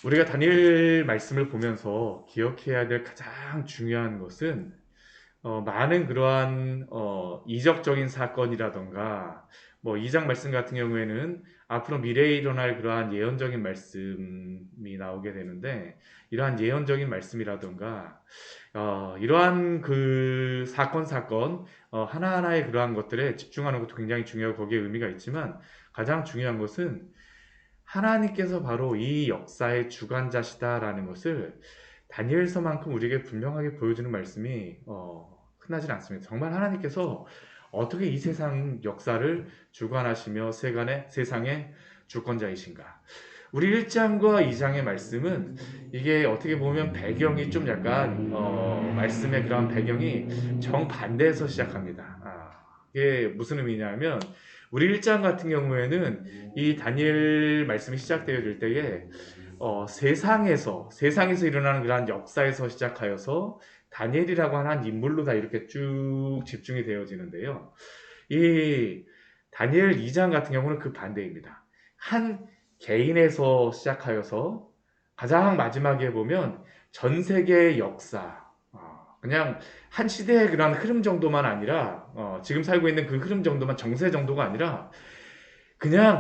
우리가 다니엘 말씀을 보면서 기억해야 될 가장 중요한 것은 많은 그러한 이적적인 사건이라던가 뭐 2장 말씀 같은 경우에는 앞으로 미래에 일어날 그러한 예언적인 말씀이 나오게 되는데, 이러한 예언적인 말씀이라던가 이러한 그 사건 하나하나의 그러한 것들에 집중하는 것도 굉장히 중요하고 거기에 의미가 있지만, 가장 중요한 것은 하나님께서 바로 이 역사의 주관자시다라는 것을 다니엘서만큼 우리에게 분명하게 보여주는 말씀이 흔하지 않습니다. 정말 하나님께서 어떻게 이 세상 역사를 주관하시며 세상의 주권자이신가. 우리 1장과 2장의 말씀은 이게 어떻게 보면 배경이 좀 약간 말씀의 그런 배경이 정반대에서 시작합니다. 이게 무슨 의미냐면, 우리 1장 같은 경우에는 이 다니엘 말씀이 시작되어질 때에 세상에서 일어나는 그러한 역사에서 시작하여서 다니엘이라고 하는 인물로 다 이렇게 쭉 집중이 되어지는데요. 이 다니엘 2장 같은 경우는 그 반대입니다. 한 개인에서 시작하여서 가장 마지막에 보면 전 세계의 역사, 그냥 한 시대의 그런 흐름 정도만 아니라 지금 살고 있는 그 흐름 정도만, 정세 정도가 아니라 그냥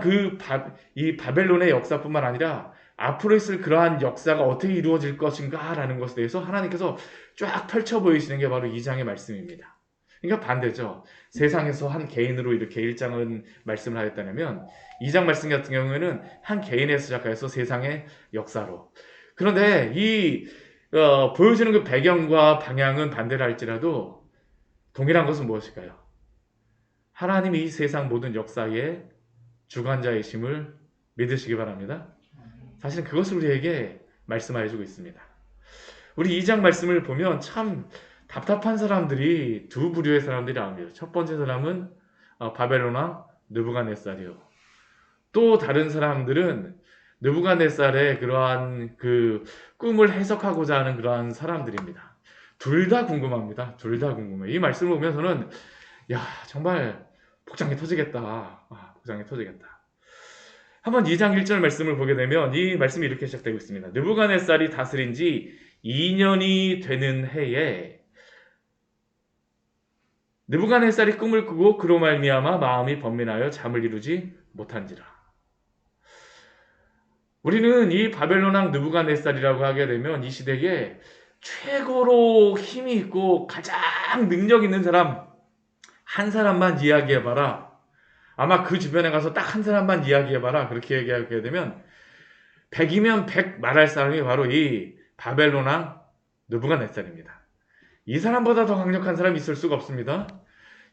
이 바벨론의 역사뿐만 아니라 앞으로 있을 그러한 역사가 어떻게 이루어질 것인가라는 것에 대해서 하나님께서 쫙 펼쳐 보이시는 게 바로 2장의 말씀입니다. 그러니까 반대죠. 세상에서 한 개인으로 이렇게 1장은 말씀을 하였다면 2장 말씀 같은 경우에는 한 개인에서 시작해서 세상의 역사로. 그런데 보여주는 그 배경과 방향은 반대를 할지라도 동일한 것은 무엇일까요? 하나님이 이 세상 모든 역사의 주관자이심을 믿으시기 바랍니다. 사실 그것을 우리에게 말씀하여 주고 있습니다. 우리 2장 말씀을 보면 참 답답한 사람들이 두 부류의 사람들이 나옵니다. 첫 번째 사람은 바벨론 왕 느부갓네살이요. 또 다른 사람들은 느부갓네살의 그러한 그 꿈을 해석하고자 하는 그러한 사람들입니다. 둘 다 궁금합니다. 둘 다 궁금해. 이 말씀을 보면서는 정말 복장이 터지겠다. 복장이 터지겠다. 한번 2장 1절 말씀을 보게 되면 이 말씀이 이렇게 시작되고 있습니다. 느부갓네살이 다스린 지 2년이 되는 해에 느부갓네살이 꿈을 꾸고 그로 말미암아 마음이 번민하여 잠을 이루지 못한지라. 우리는 이 바벨론 왕 느부갓네살이라고 하게 되면 이 시대에 최고로 힘이 있고 가장 능력 있는 사람 한 사람만 이야기해봐라. 아마 그 주변에 가서 딱 한 사람만 이야기해봐라. 그렇게 얘기하게 되면 100이면 100 말할 사람이 바로 이 바벨론 왕 느부갓네살입니다. 이 사람보다 더 강력한 사람이 있을 수가 없습니다.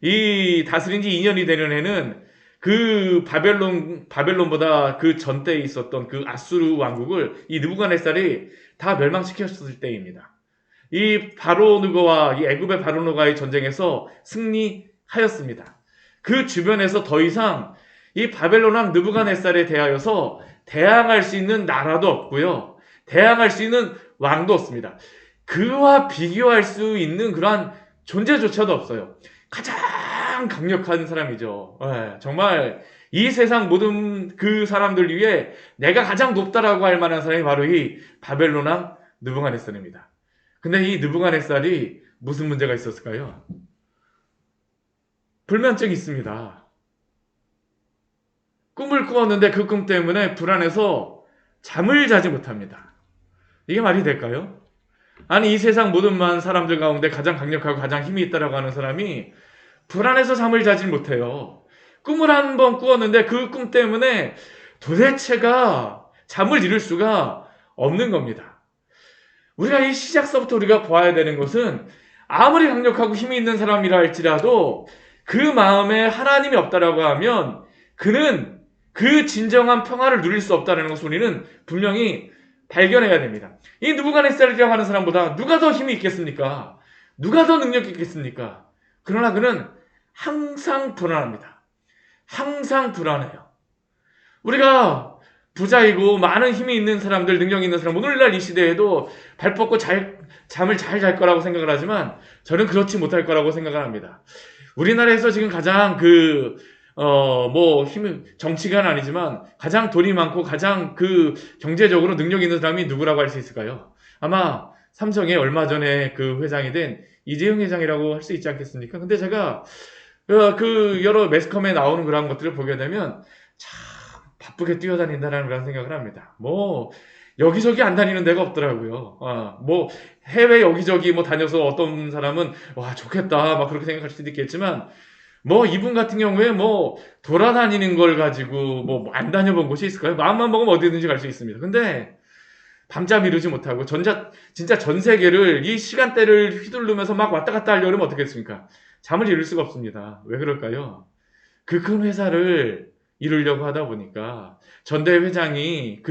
이 다스린 지 2년이 되는 해는 그 바벨론보다 그 전때에 있었던 그 아수르 왕국을 이 느부갓네살이 다 멸망시켰을 때입니다. 이 바로누가와 이 애굽의 바로누가의 전쟁에서 승리하였습니다. 그 주변에서 더 이상 이 바벨론 왕 느부갓네살에 대하여서 대항할 수 있는 나라도 없고요. 대항할 수 있는 왕도 없습니다. 그와 비교할 수 있는 그러한 존재조차도 없어요. 가장 강력한 사람이죠. 정말 이 세상 모든 그 사람들 위에 내가 가장 높다라고 할 만한 사람이 바로 이 바벨론 왕 느부갓네살입니다. 근데 이 느부갓네살이 무슨 문제가 있었을까요? 불면증이 있습니다. 꿈을 꾸었는데 그 꿈 때문에 불안해서 잠을 자지 못합니다. 이게 말이 될까요? 아니, 이 세상 모든 사람들 가운데 가장 강력하고 가장 힘이 있다라고 하는 사람이 불안해서 잠을 자질 못해요. 꿈을 한 번 꾸었는데 그 꿈 때문에 도대체가 잠을 이룰 수가 없는 겁니다. 우리가 이 시작서부터 우리가 보아야 되는 것은 아무리 강력하고 힘이 있는 사람이라 할지라도 그 마음에 하나님이 없다라고 하면 그는 그 진정한 평화를 누릴 수 없다는 것을 우리는 분명히 발견해야 됩니다. 이 느부갓네살이라고 하는 사람보다 누가 더 힘이 있겠습니까? 누가 더 능력이 있겠습니까? 그러나 그는 항상 불안합니다. 항상 불안해요. 우리가 부자이고 많은 힘이 있는 사람들, 능력이 있는 사람, 오늘날 이 시대에도 발 뻗고 잠을 잘 잘 거라고 생각을 하지만 저는 그렇지 못할 거라고 생각을 합니다. 우리나라에서 지금 가장 뭐 힘은 정치가는 아니지만 가장 돈이 많고 가장 그 경제적으로 능력 있는 사람이 누구라고 할 수 있을까요? 아마 삼성의 얼마 전에 그 회장이 된 이재용 회장이라고 할 수 있지 않겠습니까? 근데 제가 그 여러 매스컴에 나오는 그런 것들을 보게 되면 참 바쁘게 뛰어다닌다라는 그런 생각을 합니다. 뭐 여기저기 안 다니는 데가 없더라고요. 뭐 해외 여기저기 뭐 다녀서 어떤 사람은 와 좋겠다 막 그렇게 생각할 수도 있겠지만 뭐 이분 같은 경우에 뭐 돌아다니는 걸 가지고 뭐 안 다녀본 곳이 있을까요? 마음만 먹으면 어디든지 갈 수 있습니다. 근데 밤잠 이루지 못하고 진짜 전 세계를 이 시간대를 휘두르면서 막 왔다 갔다 하려면 어떻겠습니까? 잠을 이룰 수가 없습니다. 왜 그럴까요? 그 큰 회사를 이루려고 하다 보니까 전대 회장이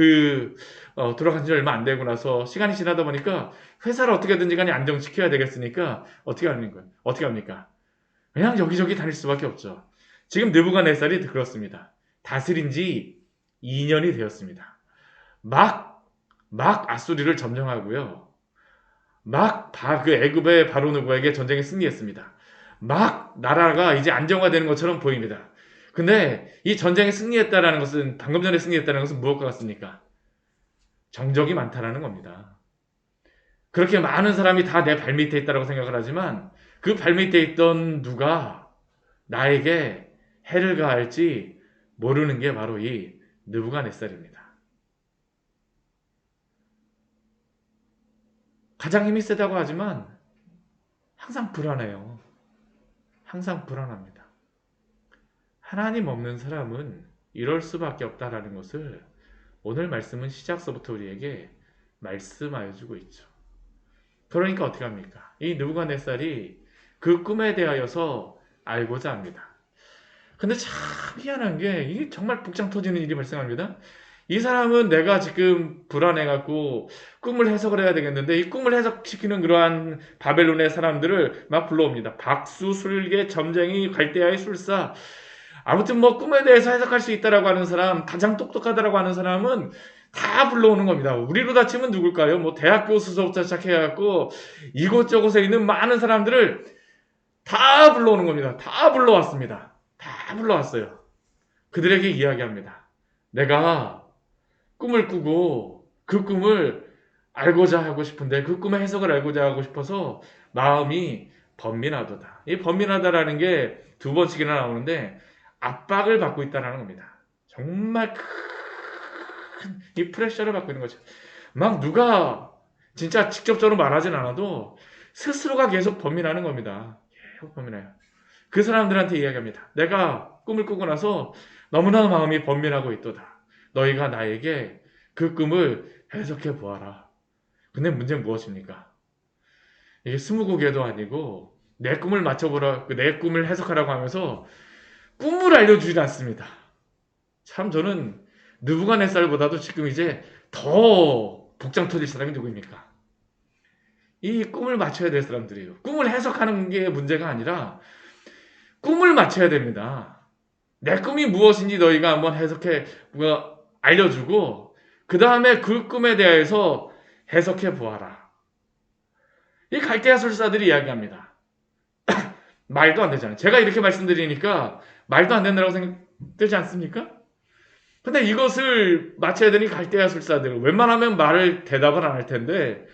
돌아간 지 얼마 안 되고 나서 시간이 지나다 보니까 회사를 어떻게든지 간에 안정시켜야 되겠으니까 어떻게 하는 거예요? 어떻게 합니까? 그냥 여기저기 다닐 수밖에 없죠. 지금 느부갓네살이 그렇습니다. 다스린 지 2년이 되었습니다. 막 아수리를 점령하고요. 그 애굽의 바로 누구에게 전쟁에 승리했습니다. 막 나라가 이제 안정화되는 것처럼 보입니다. 근데 이 전쟁에 승리했다라는 것은 방금 전에 승리했다는 것은 무엇과 같습니까? 정적이 많다라는 겁니다. 그렇게 많은 사람이 다 내 발밑에 있다고 생각을 하지만 그 발밑에 있던 누가 나에게 해를 가할지 모르는 게 바로 이 느부갓네살입니다. 가장 힘이 세다고 하지만 항상 불안해요. 항상 불안합니다. 하나님 없는 사람은 이럴 수밖에 없다라는 것을 오늘 말씀은 시작서부터 우리에게 말씀하여 주고 있죠. 그러니까 어떻게 합니까? 이 느부갓네살이 그 꿈에 대하여서 알고자 합니다. 근데 참 희한한 게 이게 정말 북장 터지는 일이 발생합니다. 이 사람은 내가 지금 불안해갖고 꿈을 해석을 해야 되겠는데 이 꿈을 해석시키는 그러한 바벨론의 사람들을 막 불러옵니다. 박수, 술계, 점쟁이, 갈대아의 술사. 아무튼 뭐 꿈에 대해서 해석할 수 있다라고 하는 사람, 가장 똑똑하다라고 하는 사람은 다 불러오는 겁니다. 우리로 다치면 누굴까요? 뭐 대학 교수서부터 시작해갖고 이곳저곳에 있는 많은 사람들을 다 불러오는 겁니다. 다 불러왔습니다. 다 불러왔어요. 그들에게 이야기합니다. 내가 꿈을 꾸고 그 꿈을 알고자 하고 싶은데 그 꿈의 해석을 알고자 하고 싶어서 마음이 번민하도다. 이 번민하다라는 게 두 번씩이나 나오는데 압박을 받고 있다는 겁니다. 정말 큰 이 프레셔를 받고 있는 거죠. 막 누가 진짜 직접적으로 말하진 않아도 스스로가 계속 번민하는 겁니다. 계속 번민해요. 그 사람들한테 이야기합니다. 내가 꿈을 꾸고 나서 너무나 마음이 번민하고 있도다. 너희가 나에게 그 꿈을 해석해 보아라. 근데 문제는 무엇입니까? 이게 스무고개도 아니고 내 꿈을 맞춰보라, 내 꿈을 해석하라고 하면서 꿈을 알려주지 않습니다. 참 저는 느부갓네살보다도 지금 이제 더 복장 터질 사람이 누구입니까? 이 꿈을 맞춰야 될 사람들이에요. 꿈을 해석하는 게 문제가 아니라 꿈을 맞춰야 됩니다. 내 꿈이 무엇인지 너희가 한번 해석해 알려주고 그 다음에 그 꿈에 대해서 해석해 보아라. 이 갈대아 술사들이 이야기합니다. 말도 안 되잖아요. 제가 이렇게 말씀드리니까 말도 안 된다고 생각되지 않습니까? 근데 이것을 맞춰야 되니 갈대아 술사들 웬만하면 대답을 안 할 텐데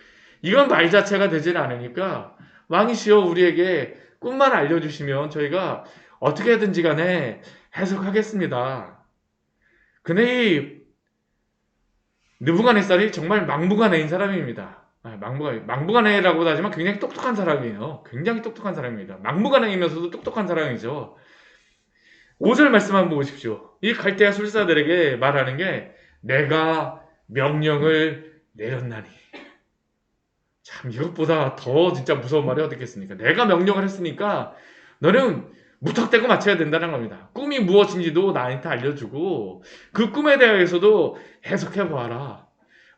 이건 말 자체가 되질 않으니까 왕이시여 우리에게 꿈만 알려주시면 저희가 어떻게든지 간에 해석하겠습니다. 근데 이 느부갓네살이 정말 막무가내인 사람입니다. 막무가내라고도 하지만 굉장히 똑똑한 사람이에요. 굉장히 똑똑한 사람입니다. 막무가내이면서도 똑똑한 사람이죠. 5절 말씀 한번 보십시오. 이 갈대아 술사들에게 말하는 게 내가 명령을 내렸나니. 참 이것보다 더 진짜 무서운 말이 어디 있겠습니까? 내가 명령을 했으니까 너는 무턱대고 맞춰야 된다는 겁니다. 꿈이 무엇인지도 나한테 알려주고 그 꿈에 대해서도 해석해 보아라.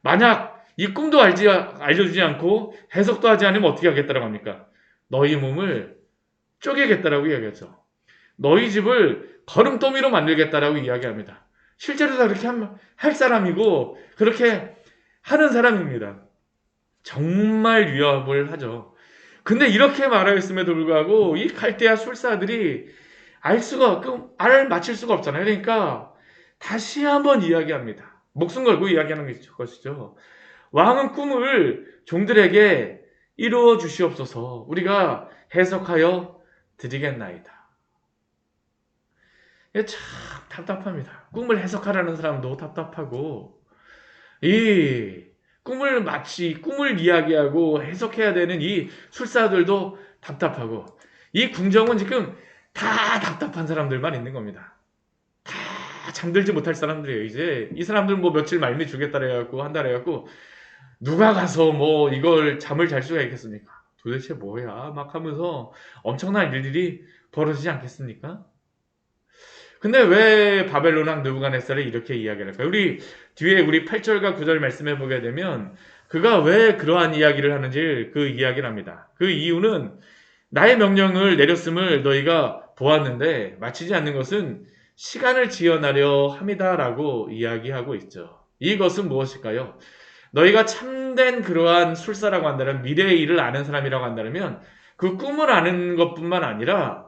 만약 이 꿈도 알려주지 않고 해석도 하지 않으면 어떻게 하겠다라고 합니까? 너희 몸을 쪼개겠다라고 이야기하죠. 너희 집을 거름더미로 만들겠다라고 이야기합니다. 실제로 다 그렇게 할 사람이고 그렇게 하는 사람입니다. 정말 위협을 하죠. 근데 이렇게 말하였음에도 불구하고 이 갈대아 술사들이 알 맞힐 수가 없잖아요. 그러니까 다시 한번 이야기합니다. 목숨 걸고 이야기하는 것이죠. 왕은 꿈을 종들에게 이루어 주시옵소서. 우리가 해석하여 드리겠나이다. 이게 참 답답합니다. 꿈을 해석하라는 사람도 답답하고, 이 꿈을 이야기하고 해석해야 되는 이 술사들도 답답하고, 이 궁정은 지금 다 답답한 사람들만 있는 겁니다. 다 잠들지 못할 사람들이에요. 이제 이 사람들 뭐 며칠 말미 주겠다 그래갖고 한다 그래갖고 누가 가서 뭐 이걸 잠을 잘 수가 있겠습니까? 도대체 뭐야? 막 하면서 엄청난 일들이 벌어지지 않겠습니까? 근데 왜 바벨론 왕 느부갓네살이 이렇게 이야기를 할까요? 우리 뒤에 우리 8절과 9절 말씀해 보게 되면 그가 왜 그러한 이야기를 하는지 그 이야기를 합니다. 그 이유는 나의 명령을 내렸음을 너희가 보았는데 마치지 않는 것은 시간을 지연하려 함이다라고 이야기하고 있죠. 이것은 무엇일까요? 너희가 참된 그러한 술사라고 한다면 미래의 일을 아는 사람이라고 한다면 그 꿈을 아는 것뿐만 아니라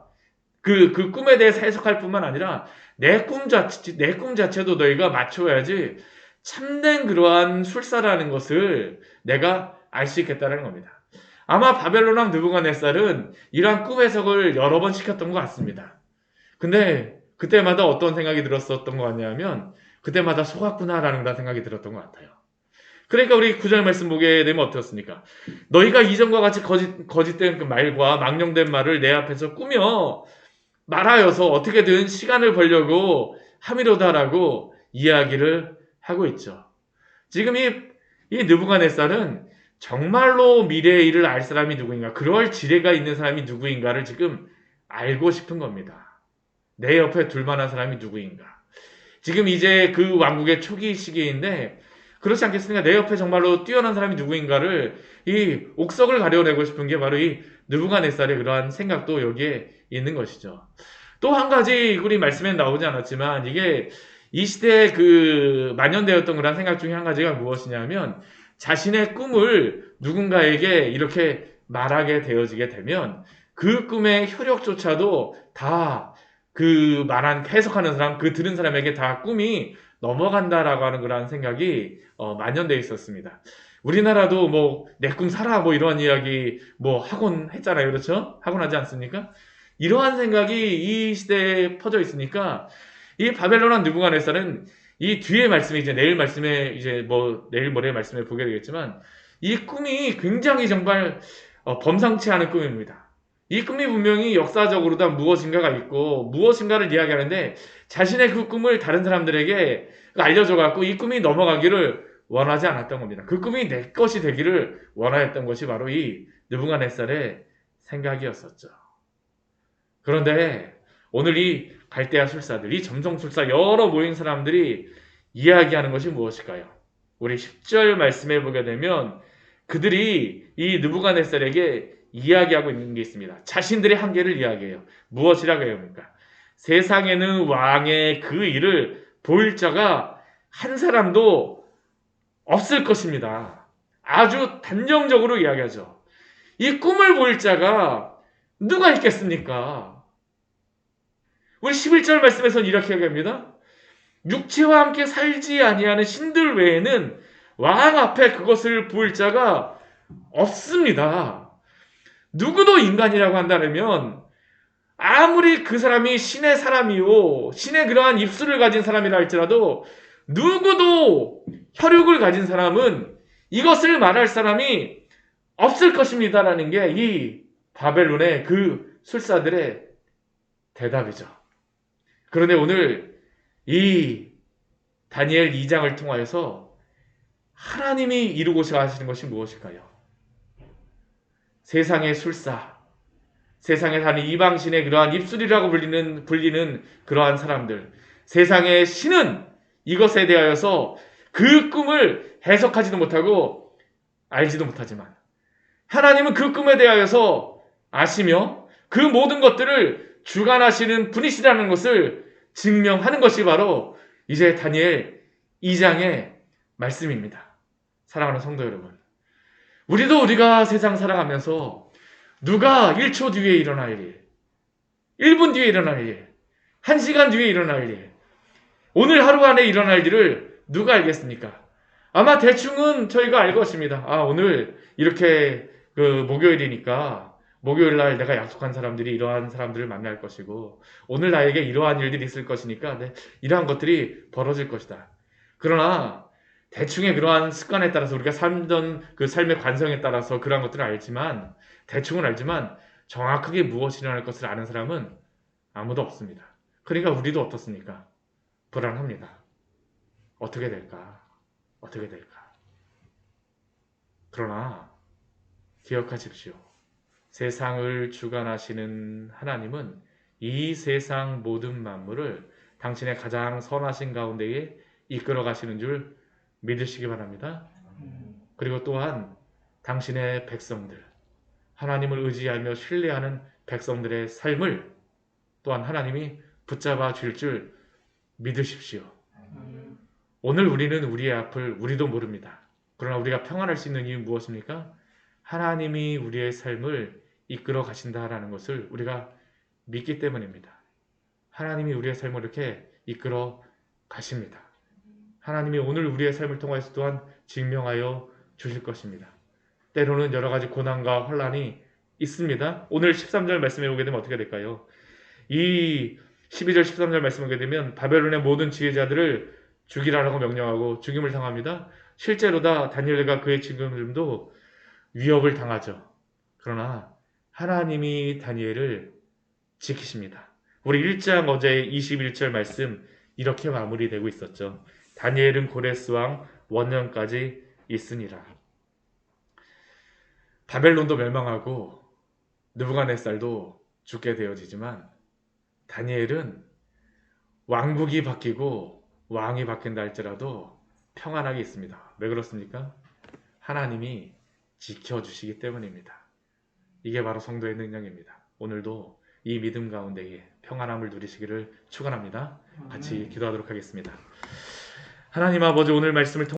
그 꿈에 대해서 해석할 뿐만 아니라 내 꿈 자체도 너희가 맞춰야지 참된 그러한 술사라는 것을 내가 알 수 있겠다는 겁니다. 아마 바벨론 왕 느부갓네살은 이러한 꿈 해석을 여러 번 시켰던 것 같습니다. 근데 그때마다 어떤 생각이 들었었던 것 같냐면 그때마다 속았구나라는 생각이 들었던 것 같아요. 그러니까 우리 9절 말씀 보게 되면 어떻습니까? 너희가 이전과 같이 거짓된 그 말과 망령된 말을 내 앞에서 꾸며 말하여서 어떻게든 시간을 벌려고 함이로다라고 이야기를 하고 있죠. 지금 이 느부갓네살은 정말로 미래의 일을 알 사람이 누구인가, 그럴 지혜가 있는 사람이 누구인가를 지금 알고 싶은 겁니다. 내 옆에 둘 만한 사람이 누구인가. 지금 이제 그 왕국의 초기 시기인데 그렇지 않겠습니까? 내 옆에 정말로 뛰어난 사람이 누구인가를 이 옥석을 가려내고 싶은 게 바로 이 느부갓네살의 그러한 생각도 여기에 있는 것이죠. 또 한 가지 우리 말씀에 나오지 않았지만 이게 이 시대에 그 만연되었던 그런 생각 중에 한 가지가 무엇이냐면 자신의 꿈을 누군가에게 이렇게 말하게 되어지게 되면 그 꿈의 효력조차도 다 그 말한 해석하는 사람, 그 들은 사람에게 다 꿈이 넘어간다라고 하는 그런 생각이 만연되어 있었습니다. 우리나라도 뭐 내 꿈 살아 뭐 이러한 이야기 뭐 하곤 했잖아요. 그렇죠? 하곤 하지 않습니까? 이러한 생각이 이 시대에 퍼져 있으니까 이 바벨론 왕 느부갓네살은 이 뒤에 말씀에 이제 내일 말씀에 이제 뭐 내일 모레 말씀에 보게 되겠지만 이 꿈이 굉장히 정말 범상치 않은 꿈입니다. 이 꿈이 분명히 역사적으로다 무엇인가가 있고 무엇인가를 이야기하는데 자신의 그 꿈을 다른 사람들에게 알려줘 갖고 이 꿈이 넘어가기를 원하지 않았던 겁니다. 그 꿈이 내 것이 되기를 원하였던 것이 바로 이 느부갓네살의 생각이었었죠. 그런데 오늘 이 갈대아 술사들, 이 점성술사 여러 모인 사람들이 이야기하는 것이 무엇일까요? 우리 10절 말씀해 보게 되면 그들이 이 느부갓네살에게 이야기하고 있는 게 있습니다. 자신들의 한계를 이야기해요. 무엇이라고 해야 합니까? 세상에는 왕의 그 일을 보일 자가 한 사람도 없을 것입니다. 아주 단정적으로 이야기하죠. 이 꿈을 보일 자가 누가 있겠습니까? 우리 11절 말씀에서는 이렇게 얘기합니다. 육체와 함께 살지 아니하는 신들 외에는 왕 앞에 그것을 보일 자가 없습니다. 누구도 인간이라고 한다면 아무리 그 사람이 신의 사람이요 신의 그러한 입술을 가진 사람이라 할지라도 누구도 혈육을 가진 사람은 이것을 말할 사람이 없을 것입니다라는 게 이 바벨론의 그 술사들의 대답이죠. 그런데 오늘 이 다니엘 2장을 통하여서 하나님이 이루고자 하시는 것이 무엇일까요? 세상의 술사, 세상에 사는 이방신의 그러한 입술이라고 불리는 그러한 사람들, 세상의 신은 이것에 대하여서 그 꿈을 해석하지도 못하고 알지도 못하지만 하나님은 그 꿈에 대하여서 아시며 그 모든 것들을 주관하시는 분이시라는 것을 증명하는 것이 바로 이제 다니엘 2장의 말씀입니다. 사랑하는 성도 여러분, 우리가 세상 살아가면서 누가 1초 뒤에 일어날 일, 1분 뒤에 일어날 일, 1시간 뒤에 일어날 일, 오늘 하루 안에 일어날 일을 누가 알겠습니까? 아마 대충은 저희가 알 것입니다. 아, 오늘 이렇게 목요일이니까 목요일 날 내가 약속한 사람들이 이러한 사람들을 만날 것이고 오늘 나에게 이러한 일들이 있을 것이니까 이러한 것들이 벌어질 것이다. 그러나 대충의 그러한 습관에 따라서 우리가 살던 그 삶의 관성에 따라서 그러한 것들을 알지만 대충은 알지만 정확하게 무엇이 일어날 것을 아는 사람은 아무도 없습니다. 그러니까 우리도 어떻습니까? 불안합니다. 어떻게 될까? 어떻게 될까? 그러나 기억하십시오. 세상을 주관하시는 하나님은 이 세상 모든 만물을 당신의 가장 선하신 가운데에 이끌어 가시는 줄 믿으시기 바랍니다. 그리고 또한 당신의 백성들, 하나님을 의지하며 신뢰하는 백성들의 삶을 또한 하나님이 붙잡아 줄 줄 믿으십시오. 오늘 우리는 우리의 앞을 우리도 모릅니다. 그러나 우리가 평안할 수 있는 이유는 무엇입니까? 하나님이 우리의 삶을 이끌어 가신다라는 것을 우리가 믿기 때문입니다. 하나님이 우리의 삶을 이렇게 이끌어 가십니다. 하나님이 오늘 우리의 삶을 통해서 또한 증명하여 주실 것입니다. 때로는 여러 가지 고난과 혼란이 있습니다. 오늘 13절 말씀에 오게 되면 어떻게 될까요? 이 12절 13절 말씀에 오게 되면 바벨론의 모든 지혜자들을 죽이라라고 명령하고 죽임을 당합니다. 실제로다 다니엘과 그의 친구들도 위협을 당하죠. 그러나 하나님이 다니엘을 지키십니다. 우리 1장 어제 21절 말씀 이렇게 마무리되고 있었죠. 다니엘은 고레스 왕 원년까지 있으니라. 바벨론도 멸망하고 느부갓네살도 죽게 되어지지만 다니엘은 왕국이 바뀌고 왕이 바뀐다 할지라도 평안하게 있습니다. 왜 그렇습니까? 하나님이 지켜주시기 때문입니다. 이게 바로 성도의 능력입니다. 오늘도 이 믿음 가운데에 평안함을 누리시기를 축원합니다. 같이 기도하도록 하겠습니다. 하나님 아버지, 오늘 말씀을 통해